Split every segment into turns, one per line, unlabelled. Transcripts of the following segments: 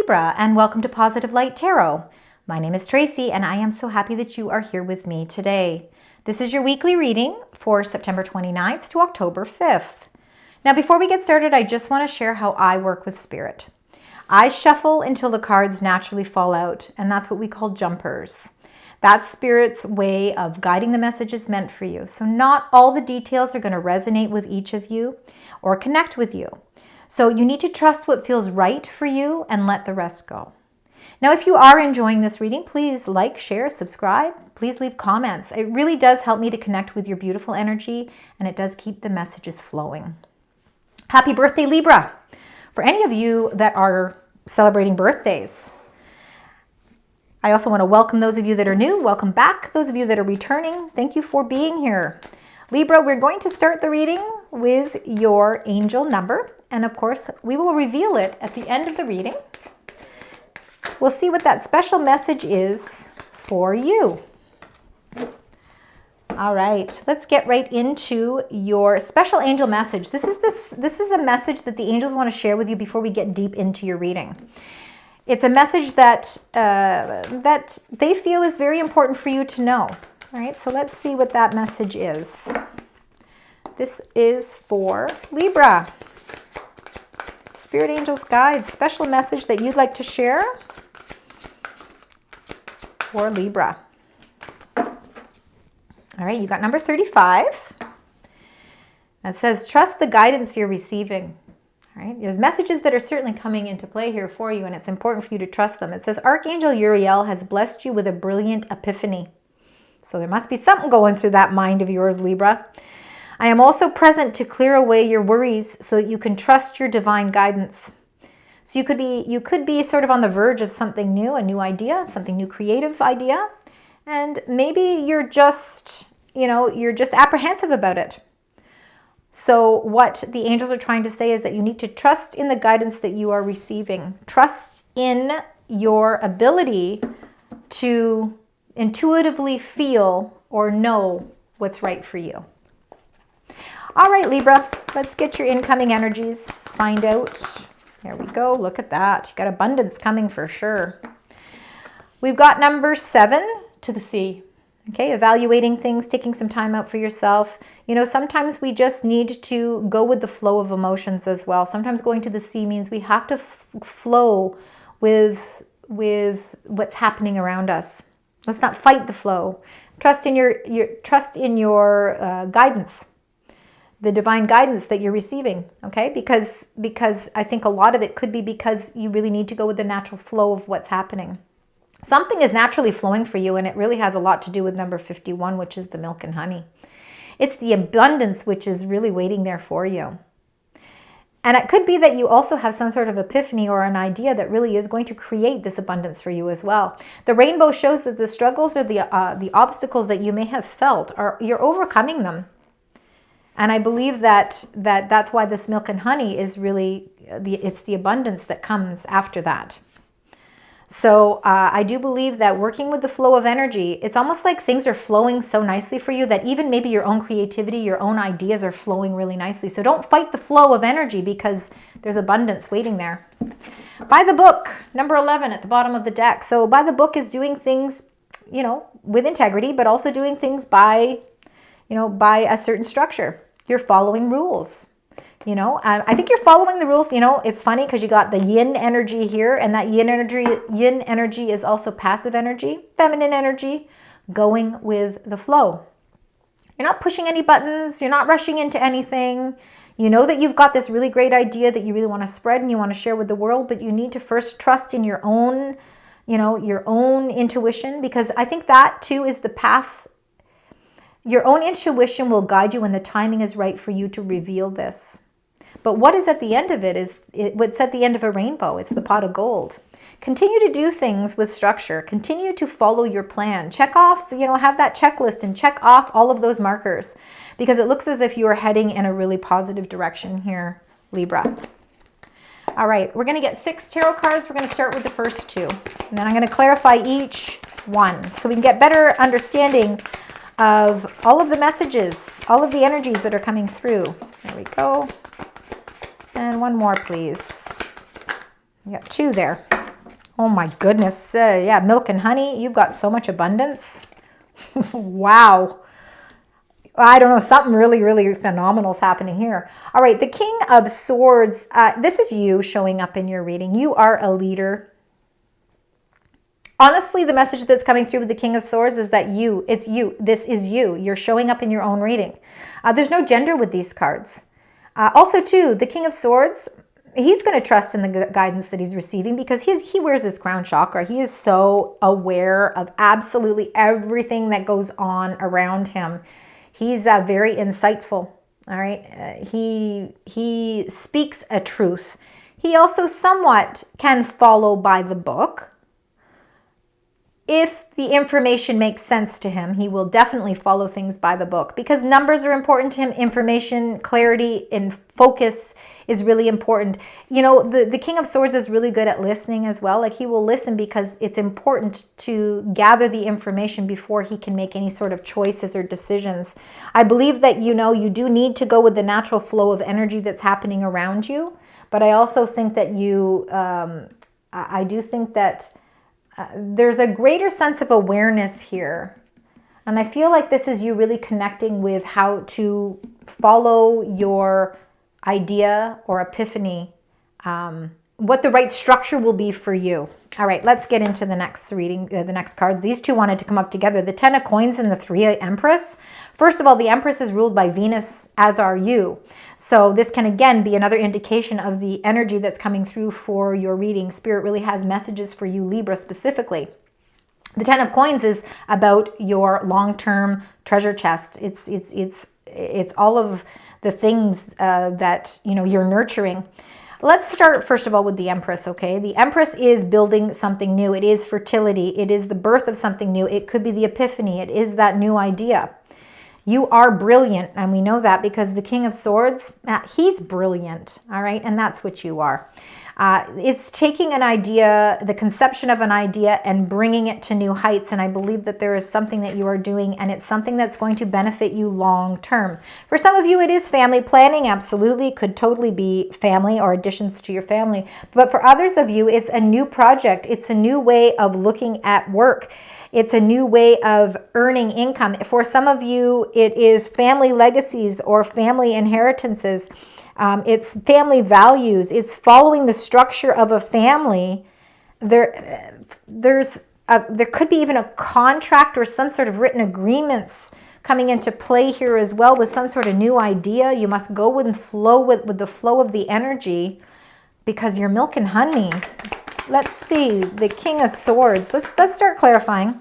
Libra, and welcome to Positive Light Tarot. My name is Tracy, and I am so happy that you are here with me today. This is your weekly reading for September 29th to October 5th. Now, before we get started, I just want to share how I work with Spirit. I shuffle until the cards naturally fall out, and that's what we call jumpers. That's Spirit's way of guiding the messages meant for you. So not all the details are going to resonate with each of you or connect with you. So you need to trust what feels right for you and let the rest go. Now, if you are enjoying this reading, please like, share, subscribe. Please leave comments. It really does help me to connect with your beautiful energy, and it does keep the messages flowing. Happy birthday, Libra. For any of you that are celebrating birthdays, I also want to welcome those of you that are new. Welcome back. Those of you that are returning, thank you for being here. Libra, we're going to start the reading with your angel number. And of course, we will reveal it at the end of the reading. We'll see what that special message is for you. All right, let's get right into your special angel message. This is a message that the angels want to share with you before we get deep into your reading. It's a message that they feel is very important for you to know. All right, so let's see what that message is. This is for Libra. Spirit Angels Guide, special message that you'd like to share for Libra. All right, you got number 35. It says, trust the guidance you're receiving. All right, there's messages that are certainly coming into play here for you, and it's important for you to trust them. It says, Archangel Uriel has blessed you with a brilliant epiphany. So there must be something going through that mind of yours, Libra. I am also present to clear away your worries so that you can trust your divine guidance. So you could be sort of on the verge of something new, a new idea, something new, creative idea, and maybe you're just apprehensive about it. So what the angels are trying to say is that you need to trust in the guidance that you are receiving. Trust in your ability to intuitively feel or know what's right for you. All right, Libra, let's get your incoming energies, find out. There we go, look at that. You got abundance coming for sure. We've got number 7, to the sea. Okay, evaluating things, taking some time out for yourself. You know, sometimes we just need to go with the flow of emotions as well. Sometimes going to the sea means we have to flow with what's happening around us. Let's not fight the flow. Trust in your guidance, the divine guidance that you're receiving. Okay, because I think a lot of it could be because you really need to go with the natural flow of what's happening. Something is naturally flowing for you, and it really has a lot to do with number 51, which is the milk and honey. It's the abundance which is really waiting there for you. And it could be that you also have some sort of epiphany or an idea that really is going to create this abundance for you as well. The rainbow shows that the struggles or the obstacles that you may have felt, you're overcoming them. And I believe that's why this milk and honey is really, it's the abundance that comes after that. So I do believe that working with the flow of energy, it's almost like things are flowing so nicely for you that even maybe your own creativity, your own ideas are flowing really nicely. So don't fight the flow of energy because there's abundance waiting there. By the book, number 11 at the bottom of the deck. So by the book is doing things, with integrity, but also doing things by a certain structure. You're following rules. I think you're following the rules. It's funny because you got the yin energy here, and that yin energy is also passive energy, feminine energy, going with the flow. You're not pushing any buttons. You're not rushing into anything. You know that you've got this really great idea that you really want to spread and you want to share with the world, but you need to first trust in your own, your own intuition, because I think that too is the path. Your own intuition will guide you when the timing is right for you to reveal this. But what is at the end of it is what's at the end of a rainbow. It's the pot of gold. Continue to do things with structure. Continue to follow your plan. Check off, have that checklist and check off all of those markers, because it looks as if you are heading in a really positive direction here, Libra. All right, we're going to get 6 tarot cards. We're going to start with the first 2, and then I'm going to clarify each one so we can get better understanding of all of the messages, all of the energies that are coming through. There we go. And one more, please. We got 2 there. Oh my goodness. Yeah, milk and honey. You've got so much abundance. Wow. I don't know. Something really, really phenomenal is happening here. All right. The King of Swords. This is you showing up in your reading. You are a leader. Honestly, the message that's coming through with the King of Swords is that it's you. This is you. You're showing up in your own reading. There's no gender with these cards. Also, too, the King of Swords, he's going to trust in the guidance that he's receiving because he wears his crown chakra. He is so aware of absolutely everything that goes on around him. He's very insightful, all right? He speaks a truth. He also somewhat can follow by the book. If the information makes sense to him, he will definitely follow things by the book because numbers are important to him. Information, clarity, and focus is really important. You know, the King of Swords is really good at listening as well. Like he will listen because it's important to gather the information before he can make any sort of choices or decisions. I believe that, you know, you do need to go with the natural flow of energy that's happening around you. But I also think that I do think that there's a greater sense of awareness here. And I feel like this is you really connecting with how to follow your idea or epiphany, what the right structure will be for you. All right, let's get into the next reading, the next cards. These two wanted to come up together. The Ten of Coins and the Three Empress. First of all, the Empress is ruled by Venus, as are you. So this can, again, be another indication of the energy that's coming through for your reading. Spirit really has messages for you, Libra, specifically. The Ten of Coins is about your long-term treasure chest. It's all of the things that, you know, you're nurturing. Let's start, first of all, with the Empress, okay? The Empress is building something new. It is fertility. It is the birth of something new. It could be the epiphany. It is that new idea. You are brilliant, and we know that because the King of Swords, he's brilliant, all right? And that's what you are. It's taking an idea, the conception of an idea, and bringing it to new heights. And I believe that there is something that you are doing, and it's something that's going to benefit you long term. For some of you, it is family planning. Absolutely. Could totally be family or additions to your family. But for others of you, it's a new project. It's a new way of looking at work. It's a new way of earning income. For some of you, it is family legacies or family inheritances. It's family values. It's following the structure of a family. There could be even a contract or some sort of written agreements coming into play here as well with some sort of new idea. You must go with and flow with the flow of the energy because you're milk and honey. Let's see, the King of Swords. Let's start clarifying.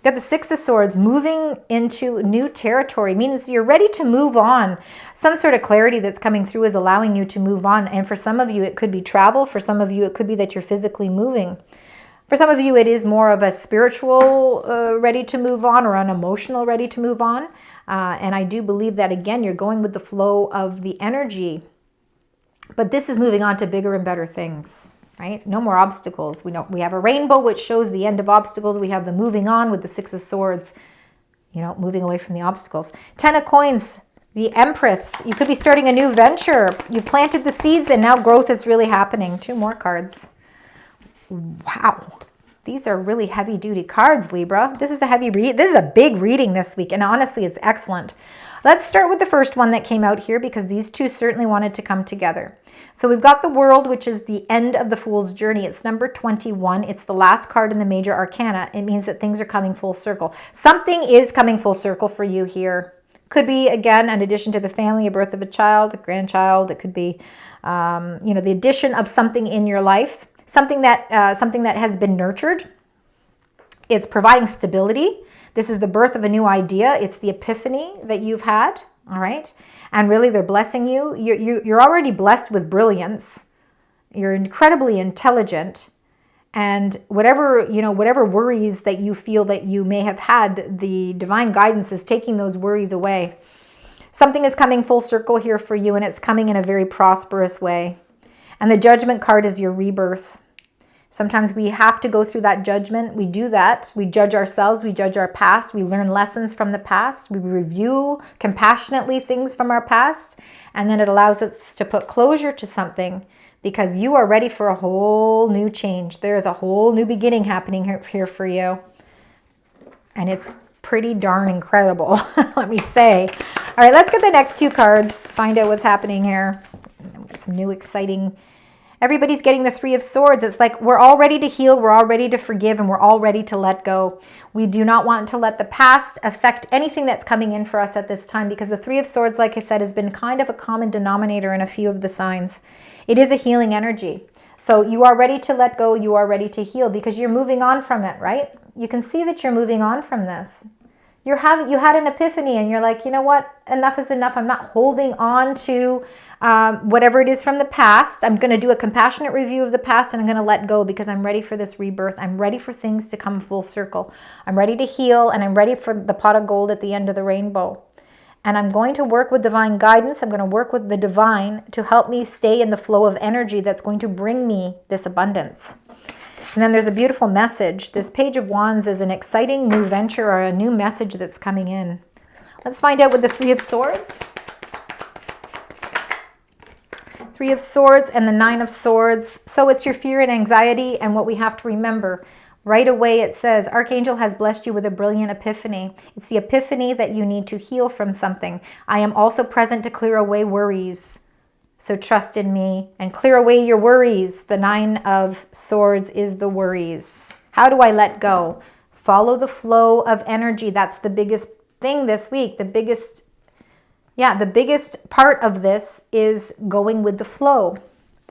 Got the Six of Swords, moving into new territory, means you're ready to move on. Some sort of clarity that's coming through is allowing you to move on. And for some of you, it could be travel. For some of you, it could be that you're physically moving. For some of you, it is more of a spiritual ready to move on or an emotional ready to move on. And I do believe that, again, you're going with the flow of the energy. But this is moving on to bigger and better things. Right? No more obstacles. We have a rainbow, which shows the end of obstacles. We have the moving on with the Six of Swords, you know, moving away from the obstacles. Ten of Coins, the Empress. You could be starting a new venture. You planted the seeds and now growth is really happening. Two more cards. Wow. These are really heavy duty cards, Libra. This is a heavy read. This is a big reading this week. And honestly, it's excellent. Let's start with the first one that came out here because these two certainly wanted to come together. So we've got the World, which is the end of the Fool's journey. It's number 21. It's the last card in the major arcana. It means that things are coming full circle. Something is coming full circle for you here. Could be, again, an addition to the family, a birth of a child, a grandchild. It could be, you know, the addition of something in your life, something that has been nurtured. It's providing stability. This is the birth of a new idea. It's the epiphany that you've had, all right? And really, they're blessing you. You're already blessed with brilliance. You're incredibly intelligent. And whatever worries that you feel that you may have had, the divine guidance is taking those worries away. Something is coming full circle here for you, and it's coming in a very prosperous way. And the Judgment card is your rebirth. Sometimes we have to go through that judgment. We do that. We judge ourselves. We judge our past. We learn lessons from the past. We review compassionately things from our past. And then it allows us to put closure to something because you are ready for a whole new change. There is a whole new beginning happening here for you. And it's pretty darn incredible, let me say. All right, let's get the next two cards, find out what's happening here. Some new exciting... Everybody's getting the Three of Swords. It's like we're all ready to heal, we're all ready to forgive, and we're all ready to let go. We do not want to let the past affect anything that's coming in for us at this time, because the Three of Swords, like I said, has been kind of a common denominator in a few of the signs. It is a healing energy. So you are ready to let go, you are ready to heal, because you're moving on from it, right? You can see that you're moving on from this. You had an epiphany and you're like, you know what? Enough is enough. I'm not holding on to whatever it is from the past. I'm going to do a compassionate review of the past and I'm going to let go because I'm ready for this rebirth. I'm ready for things to come full circle. I'm ready to heal and I'm ready for the pot of gold at the end of the rainbow. And I'm going to work with divine guidance. I'm going to work with the divine to help me stay in the flow of energy that's going to bring me this abundance. And then there's a beautiful message. This Page of Wands is an exciting new venture or a new message that's coming in. Let's find out with the Three of Swords. Three of Swords and the Nine of Swords. So it's your fear and anxiety and what we have to remember. Right away it says, Archangel has blessed you with a brilliant epiphany. It's the epiphany that you need to heal from something. I am also present to clear away worries. So trust in me and clear away your worries. The Nine of Swords is the worries. How do I let go? Follow the flow of energy. That's the biggest thing this week. The biggest part of this is going with the flow.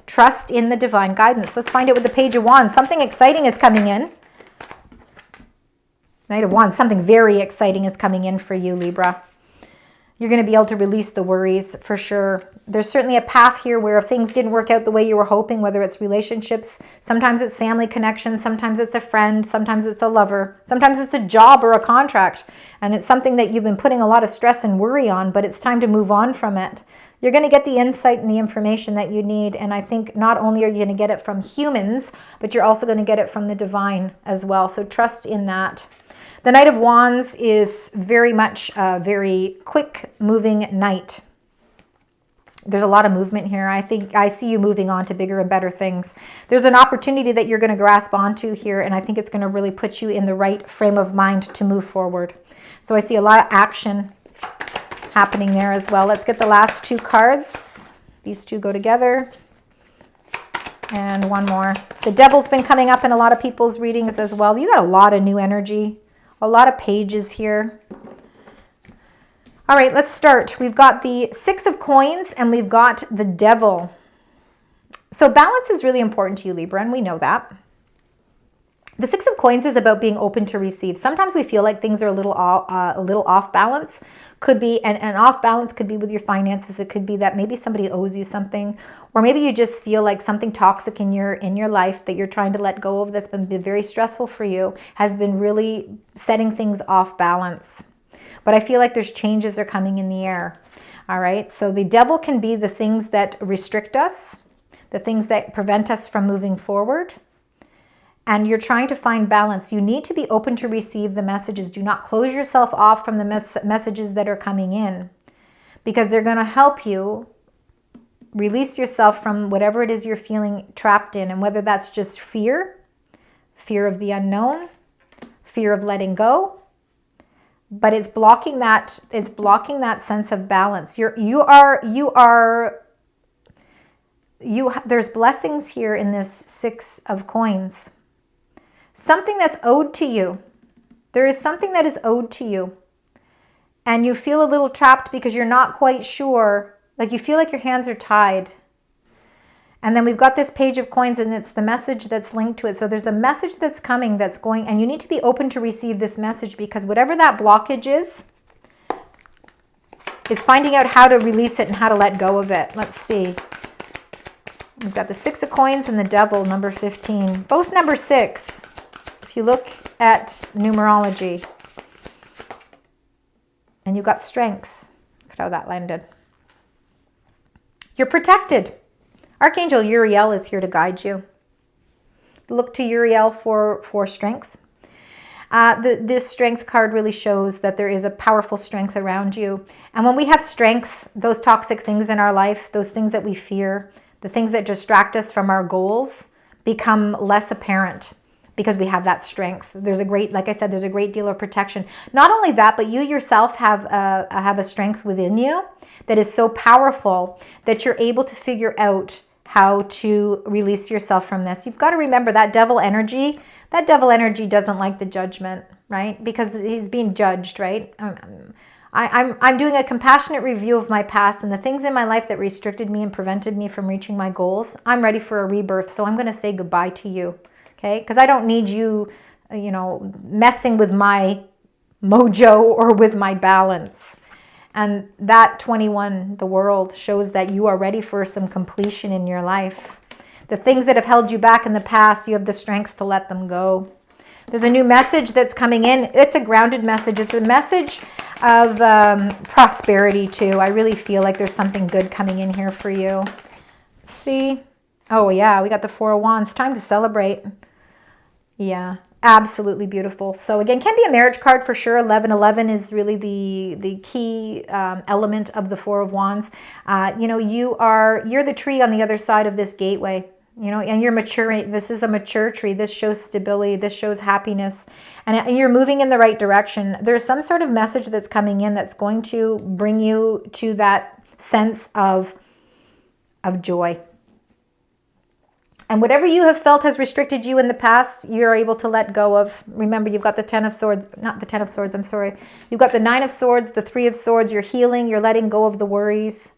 Trust in the divine guidance. Let's find out with the Page of Wands. Something exciting is coming in. Knight of Wands. Something very exciting is coming in for you, Libra. You're going to be able to release the worries for sure. There's certainly a path here where if things didn't work out the way you were hoping, whether it's relationships, sometimes it's family connections, sometimes it's a friend, sometimes it's a lover, sometimes it's a job or a contract. And it's something that you've been putting a lot of stress and worry on, but it's time to move on from it. You're going to get the insight and the information that you need. And I think not only are you going to get it from humans, but you're also going to get it from the divine as well. So trust in that. The Knight of Wands is very much a very quick moving knight. There's a lot of movement here. I think I see you moving on to bigger and better things. There's an opportunity that you're going to grasp onto here, and I think it's going to really put you in the right frame of mind to move forward. So I see a lot of action happening there as well. Let's get the last two cards. These two go together. And one more. The Devil's been coming up in a lot of people's readings as well. You got a lot of new energy. A lot of pages here. All right, let's start. We've got the Six of Coins and we've got the Devil. So balance is really important to you, Libra, and we know that. The Six of Coins is about being open to receive. Sometimes we feel like things are a little off balance. Could be, and off balance could be with your finances. It could be that maybe somebody owes you something, or maybe you just feel like something toxic in your life that you're trying to let go of that's been very stressful for you has been really setting things off balance. But I feel like there's changes are coming in the air. All right, so the Devil can be the things that restrict us, the things that prevent us from moving forward. And you're trying to find balance. You need to be open to receive the messages. Do not close yourself off from the messages that are coming in, because they're going to help you release yourself from whatever it is you're feeling trapped in. And whether that's just fear of the unknown, fear of letting go, but it's blocking that sense of balance. There's blessings here in this Six of Coins. Something that's owed to you. There is something that is owed to you. And you feel a little trapped because you're not quite sure. Like you feel like your hands are tied. And then we've got this Page of Coins and it's the message that's linked to it. So there's a message that's coming that's going, and you need to be open to receive this message, because whatever that blockage is, it's finding out how to release it and how to let go of it. Let's see. We've got the Six of Coins and the Devil, number 15. Both number 6. If you look at numerology. And you've got strength. Look at how that landed. You're protected. Archangel Uriel is here to guide you. Look to Uriel for strength. This strength card really shows that there is a powerful strength around you. And when we have strength, those toxic things in our life, those things that we fear, The things that distract us from our goals become less apparent because we have that strength. There's a great, like I said, there's a great deal of protection. Not only that, but you yourself have a strength within you that is so powerful that you're able to figure out how to release yourself from this. You've got to remember that devil energy doesn't like the judgment, right? Because he's being judged, right? I'm doing a compassionate review of my past and the things in my life that restricted me and prevented me from reaching my goals. I'm ready for a rebirth, so I'm going to say goodbye to you, okay? Because I don't need you, messing with my mojo or with my balance. And that 21, the world, shows that you are ready for some completion in your life. The things that have held you back in the past, you have the strength to let them go. There's a new message that's coming in. It's a grounded message. It's a message of prosperity too. I really feel like there's something good coming in here for you. See? Oh yeah, we got the Four of Wands. Time to celebrate. Yeah, absolutely beautiful. So again, can be a marriage card for sure. 1111 is really the key element of the Four of Wands. You're the tree on the other side of this gateway. And you're maturing. This is a mature tree. This shows stability. This shows happiness. And you're moving in the right direction. There's some sort of message that's coming in that's going to bring you to that sense of joy. And whatever you have felt has restricted you in the past, you're able to let go of. Remember, you've got the Ten of Swords. Not the Ten of Swords, I'm sorry. You've got the Nine of Swords, the Three of Swords. You're healing. You're letting go of the worries.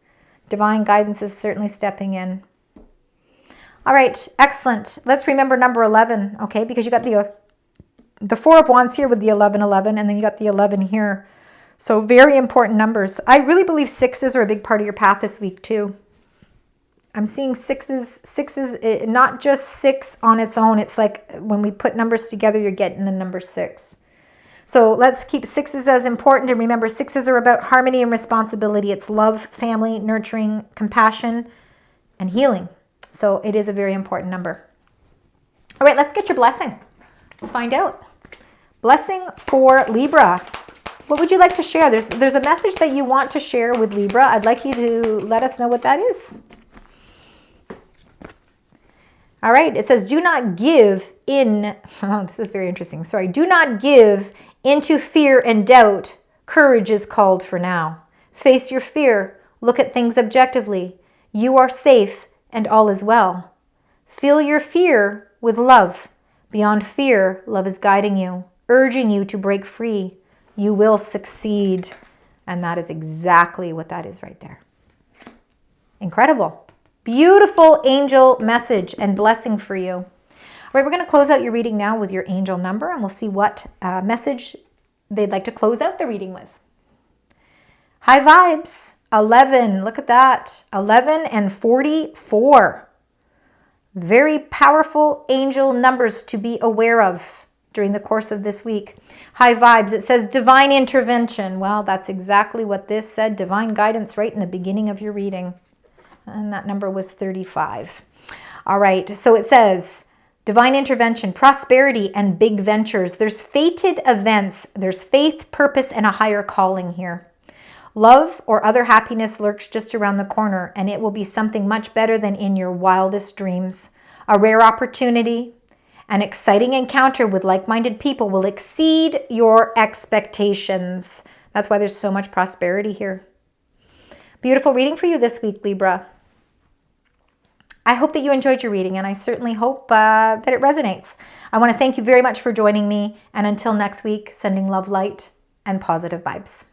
Divine guidance is certainly stepping in. All right, excellent. Let's remember number 11, okay? Because you got the Four of Wands here with the 1111, and then you got the 11 here. So very important numbers. I really believe sixes are a big part of your path this week too. I'm seeing sixes, not just six on its own. It's like when we put numbers together, you're getting the number 6. So let's keep sixes as important. And remember, sixes are about harmony and responsibility. It's love, family, nurturing, compassion, and healing. So it is a very important number. All right, let's get your blessing. Let's find out. Blessing for Libra. What would you like to share? There's a message that you want to share with Libra. I'd like you to let us know what that is. All right, it says, do not give in. Oh, this is very interesting. Sorry. Do not give into fear and doubt. Courage is called for now. Face your fear. Look at things objectively. You are safe and all is well. Fill your fear with love. Beyond fear, love is guiding you, urging you to break free. You will succeed. And that is exactly what that is right there. Incredible. Beautiful angel message and blessing for you. All right, we're going to close out your reading now with your angel number, and we'll see what message they'd like to close out the reading with. High vibes. 11. Look at that. 11 and 44. Very powerful angel numbers to be aware of during the course of this week. High vibes. It says divine intervention. Well, that's exactly what this said. Divine guidance right in the beginning of your reading. And that number was 35. All right. So it says divine intervention, prosperity, and big ventures. There's fated events. There's faith, purpose, and a higher calling here. Love or other happiness lurks just around the corner, and it will be something much better than in your wildest dreams. A rare opportunity, an exciting encounter with like-minded people will exceed your expectations. That's why there's so much prosperity here. Beautiful reading for you this week, Libra. I hope that you enjoyed your reading, and I certainly hope that it resonates. I want to thank you very much for joining me, and until next week, sending love, light, and positive vibes.